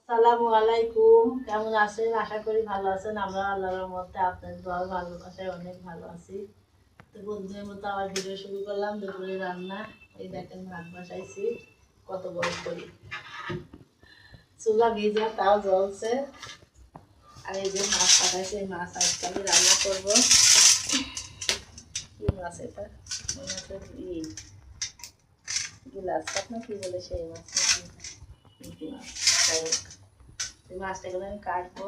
সালামু আলাইকুম। কেমন আছেন? আশা করি ভালো আছেন। আমরা আল্লাহর রহমতে আপনার দোয়া ভালোবাসায় অনেক ভালো আছি। তো বন্ধুদের মতো আবার ভিডিও শুরু করলাম। দুপুরে রান্না, এই দেখেন ভাত বসাইছি, কত বড় করি, চুলা ভিজা তাও জ্বলছে। আর এই যে মাছ পাঠাইছে, এই মাছ আজকে আমি রান্না করবো। কি মাছ এটা? মনে হচ্ছে গিলাস কাপ না কি বলে সেই মাছ নাকি মাছ। যাই হোক, এই মাছটা এগুলো আমি কাটবো,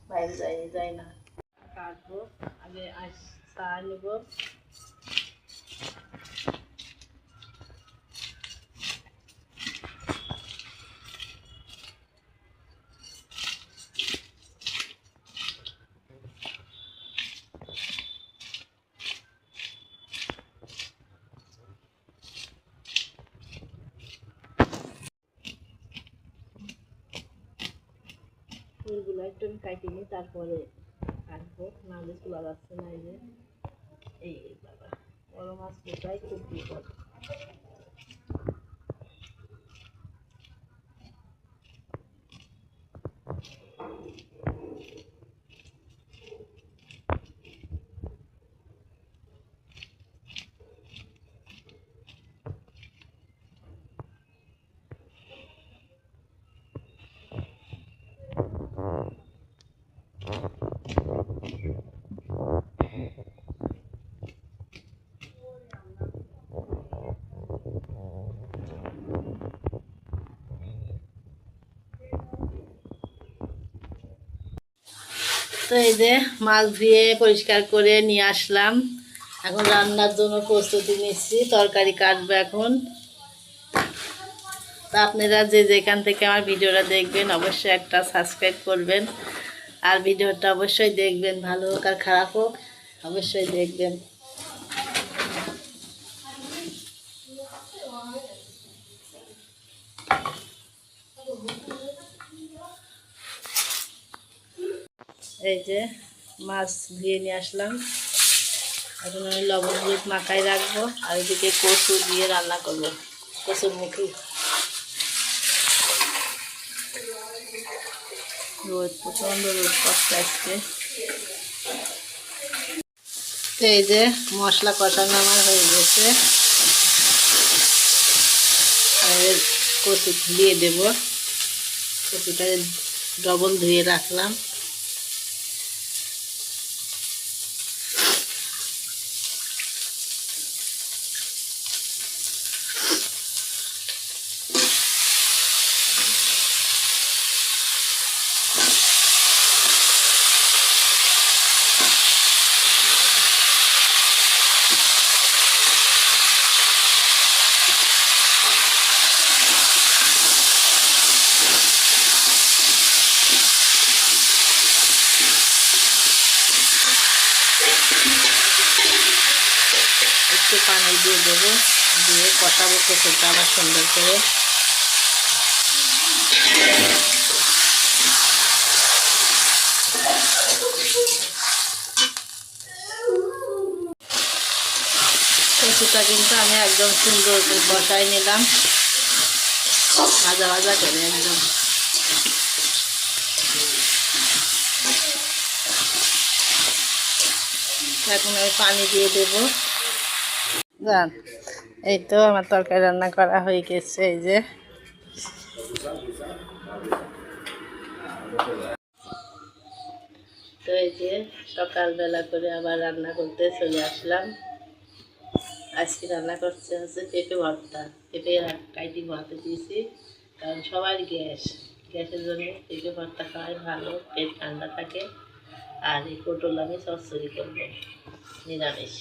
বাইরে যাই না, কাটবো। আগে চা নেব। ফুলগুলো একটু আমি কাটি নিই, তারপরে কাটবো, নাহলে চুলা যাচ্ছে না। এই যে এই বাবা, বড় মাছ কোথায়, খুব বিপদ। তো এই যে মাছ ধুয়ে পরিষ্কার করে নিয়ে আসলাম। এখন রান্নার জন্য প্রস্তুতি নিচ্ছি, তরকারি কাটবো এখন। তা আপনারা যে যেখান থেকে আমার ভিডিওটা দেখবেন অবশ্যই একটা সাবস্ক্রাইব করবেন, আর ভিডিওটা অবশ্যই দেখবেন, ভালো হোক আর খারাপ হোক অবশ্যই দেখবেন। এই যে মাছ ধুয়ে নিয়ে আসলাম, এখন আমি লবণ হলুদ মাখায় রাখবো, আর এদিকে কচু দিয়ে রান্না করবো, কচুর মুখি। রোদ, প্রচণ্ড রোদ কষ্ট আসছে। তো এই যে মশলা কষানো আমার হয়ে গেছে, আর কচু দিয়ে দেব। কচুটা ডবল ধুয়ে রাখলাম। একটু পানি দিয়ে দেবো, দিয়ে কষাবো কচুটা আবার সুন্দর করে। কচুটা কিন্তু আমি একদম সুন্দর করে বসাই নিলাম, ভাজা ভাজা করে একদম। এখন আমি পানি দিয়ে দেবো। জান, এই তো আমার তরকারি রান্না করা হয়ে গেছে। এই যে তো এই যে সকালবেলা করে আবার রান্না করতে চলে আসলাম। আজকে রান্না করছে হচ্ছে পেঁপে ভর্তা। পেঁপে কাইটি ভাতে দিয়েছি, কারণ সবার গ্যাসের জন্য পেঁপে ভর্তা খাওয়াই ভালো, পেট ঠান্ডা থাকে। আর এই পটল আমি চচ্চড়ি করবো, নিরামিষ।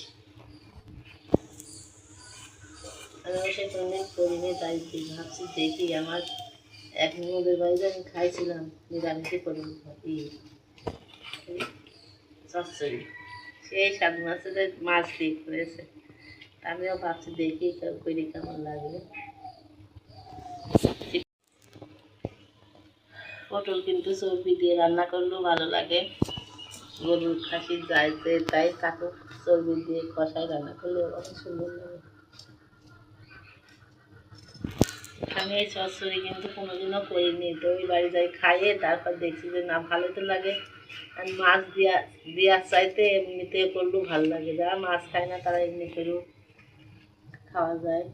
আমি অবশ্যই কোনদিন করিনি, তাই ভাবছি দেখি। আমার এক নদের বাড়িতে আমি খাইছিলাম, নিরামিষই করি চচ্চড়ি, সেই স্বাদ মাছের মাছ দিয়ে করেছে। আমিও ভাবছি দেখি করি কেমন লাগবে। পটল কিন্তু চর্বি দিয়ে রান্না করলেও ভালো লাগে, গরুর খাসির যাইতে তাই কাটো চর্বি দিয়ে কষায় রান্না করলেও অনেক সুন্দর লাগে। আমি এই চচ্চড়ি কিন্তু কোনোদিনও করিনি, তো ওই বাড়ি যাই খাইয়ে তারপর দেখছি যে না ভালো তো লাগে। আর মাছ দেওয়ার চাইতে এমনিতে করলেও ভালো লাগে, যারা মাছ খায় না তারা এমনি করেও খাওয়া যায়।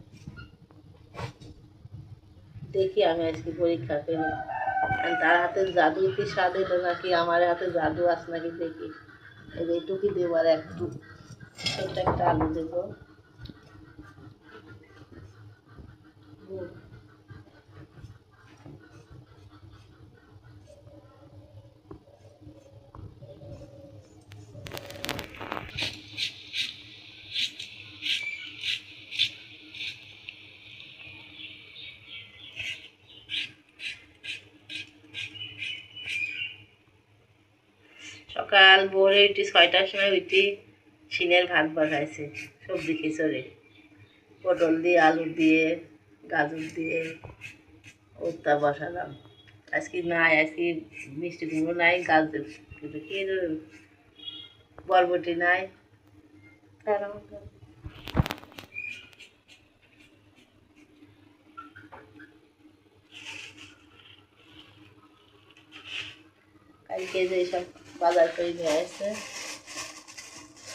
দেখি আমি আজকে পরীক্ষা করি আর তার হাতে জাদু কি স্বাদ এটা নাকি আমার হাতে জাদু আছে নাকি দেখি। এইটুকুই দেবো আর একটু ছোট্ট একটা আলু দেবো। সকাল ভোরে উঠি 6টার সময় উঠি, সিনের ভাত বানাইছি সবজি খিচুড়ি, পটল দিয়ে আলু দিয়ে গাজর দিয়ে ওটা বসালাম। আজকে নাই, আজকে মিষ্টি কুমড়ো নাই, গাজর কি বরবটি নাই। কালকে যে সব বাজার করে নিয়ে আসছে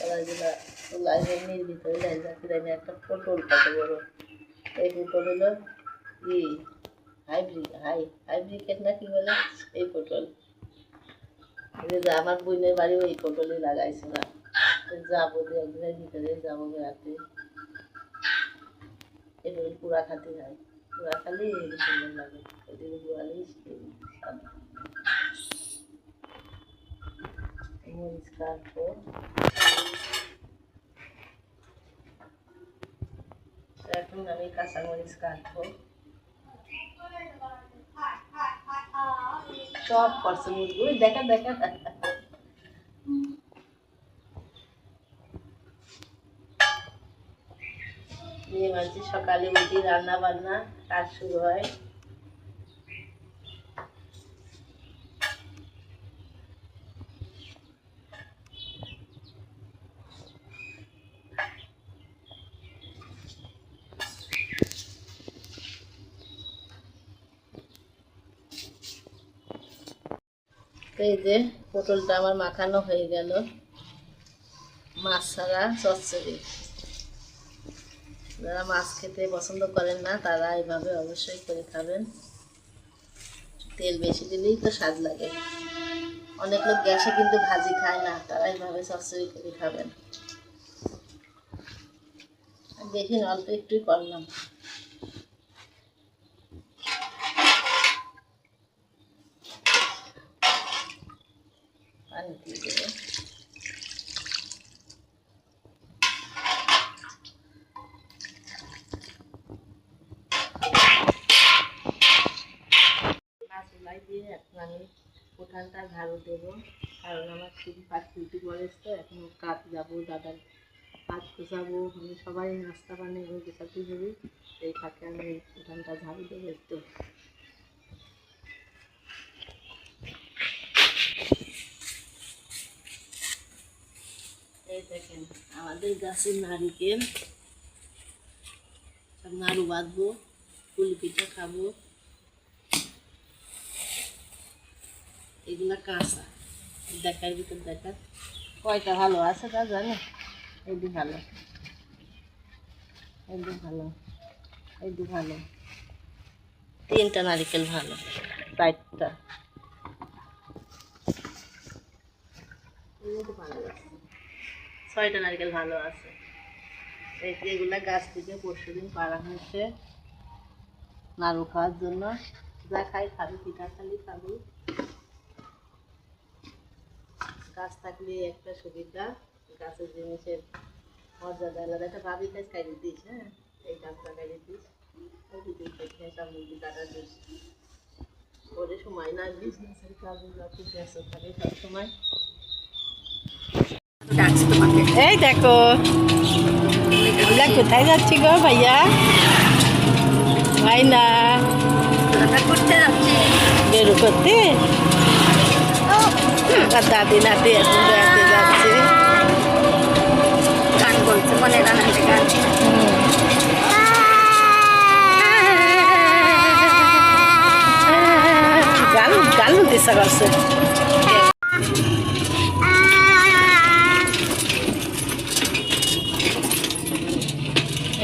ওগুলা লাইনের ভিতরে লাইন একটা পটল কত বড়, এই পটল হলো ই হাইব্রিকেট না কি বলে এই পটল। আমার বোনের বাড়ি ওই পটলই লাগাইছিলাম, যাবো দু একদিনের ভিতরে যাবো বেড়াতে। এগুলো পুরা খাতে হয়, পুরা খালি সুন্দর লাগে, ওইদিকে গোয়ালেই মরিচ কাটবো। এখন আমি কাঁচামরিচ কাটবো, সব করছে মুরগি দেখা দেখা। মেয়ে মাঝে সকালে উঠি রান্না বান্না কাজ শুরু হয়। এই যে পটলটা আমার মাখানো হয়ে গেল, মাছ ছাড়া চচ্চড়ি। যারা মাছ খেতে পছন্দ করেন না তারা এইভাবে অবশ্যই করে খাবেন, তেল বেশি দিলেই তো স্বাদ লাগে। অনেক লোক গ্যাসে কিন্তু ভাজি খায় না, তারা এইভাবে চচ্চড়ি করে খাবেন। দেখুন অল্প একটুই করলাম। পানি দিয়ে দেবো। মাছগুলাই দিয়ে এখন আমি উঠানটা ঝাড়ু দেবো, কারণ আমার খুব পাখি পড়েছে তো। এখন কাজ যাবো, দাদার হাত গোছাবো, আমি সবাই নাস্তা বানিয়ে গোছাতে যাবি, এই ফাঁকে আমি উঠানটা ঝাড়ু দেবো একটু। এই দেখেন আমাদের গাছের নারিকেল, সব নাড়ু বাঁধবো, পুলি পিঠা খাবো। এগুলা কাঁচা, দেখার ভিতর দেখা কয়টা ভালো আছে তা জানে। এইদি ভালো, এইদি ভালো, এইদি ভালো, 3টা নারিকেল ভালো, 4টা ভালো আছে, 6টা নারিকেল ভালো আছে। এগুলা গাছ থেকে পরশুদিন পাড়া হয়েছে নাড়ু খাওয়ার জন্য। যা খাই খাবি, পিঠা খালি খাবি। গাছ থাকলে একটা সুবিধা, গাছের জিনিসের মর্যাদা আলাদা। একটা ভাবি কাজ খাইয়ে দিস, হ্যাঁ এই গাছটা খাইয়ে দিস, ওই দিদি খেয়ে মুরগি কাটা দিস, ওরে সময় না বিজনেসের কাজে যত ব্যস্ত থাকে সবসময়। এই দেখো আমরা কোথায় যাচ্ছি গো ভাইয়া? ভাই না করতে যাচ্ছি, বেরো করতে। আর দাদি নাতি এখন বেড়াতে যাচ্ছে, গান বলছে মনে গান। ইচ্ছা করছে।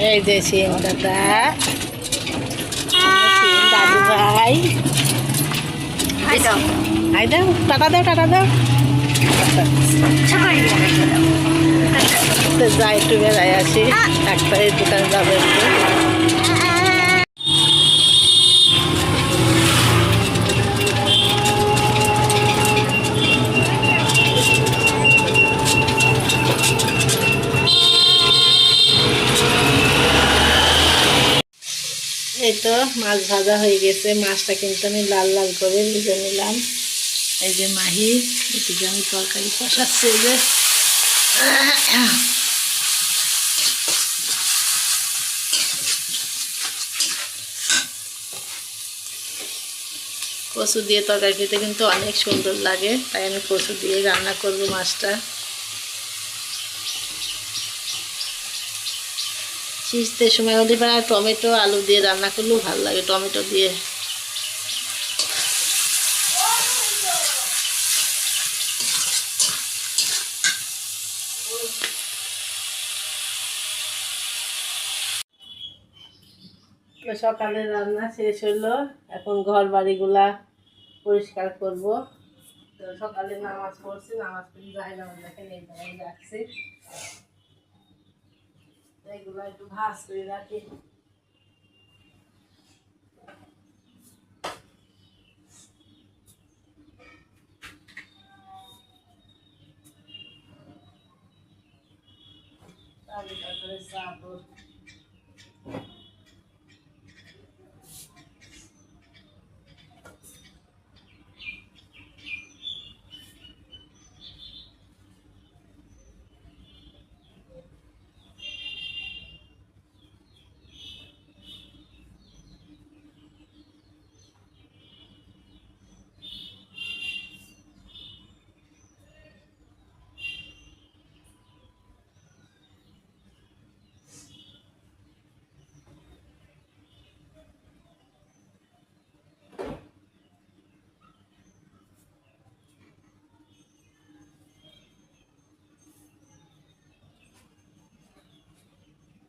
এই যে সিং দাদা, দাদু ভাই, হাই দাও, টাটা দাও, টাটা দাও। যাই একটু বেড়াই আসি, ডাক্তারের দোকানে যাবো একটু। এই তো মাছ ভাজা হয়ে গেছে, মাছটা কিন্তু আমি লাল লাল করে ভেজে নিলাম। এই যে মাহি, এদিকে আমি তরকারি কষাচ্ছি। এই যে কচু দিয়ে তরকারি খেতে কিন্তু অনেক সুন্দর লাগে, তাই আমি কচু দিয়ে রান্না করবো মাছটা। শীতের সময় হলে পরে টমেটো আলু দিয়ে রান্না করলেও ভালো লাগে, টমেটো দিয়ে। তো সকালে রান্না শেষ হলো, এখন ঘর বাড়িগুলা পরিষ্কার করব। তো সকালে নামাজ পড়ছি, নামাজ পড়ে যাই না দেখেন এই জায়গায় রাখছি, এগুলো একটু ভাজ করে রাখি। তারপরে চাদর,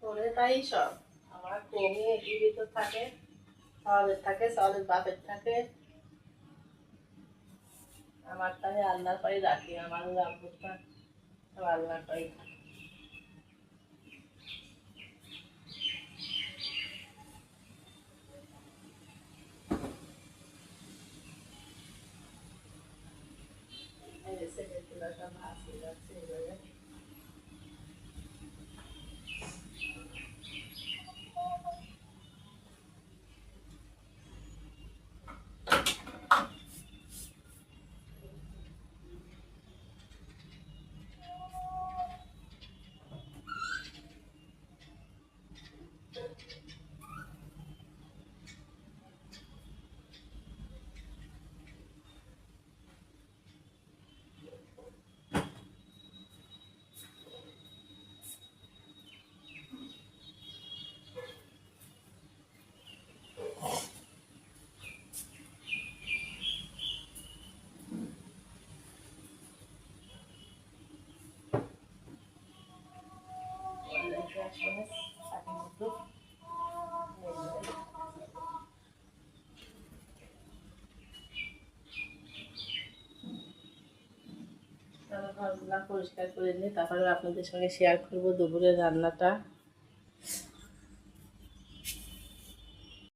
করে তাই সব আমার কমে একই ভিতর থাকে, সওয়ালের থাকে, সওয়ালের বাপের থাকে, আমার তাই আল্লাহর পাই রাখি, আমার রাব্বুরটা সব আল্লাহর পাই থাকে। ঘরগুলা পরিষ্কার করে নিই, তারপরে আপনাদের সঙ্গে শেয়ার করবো দুপুরের রান্নাটা।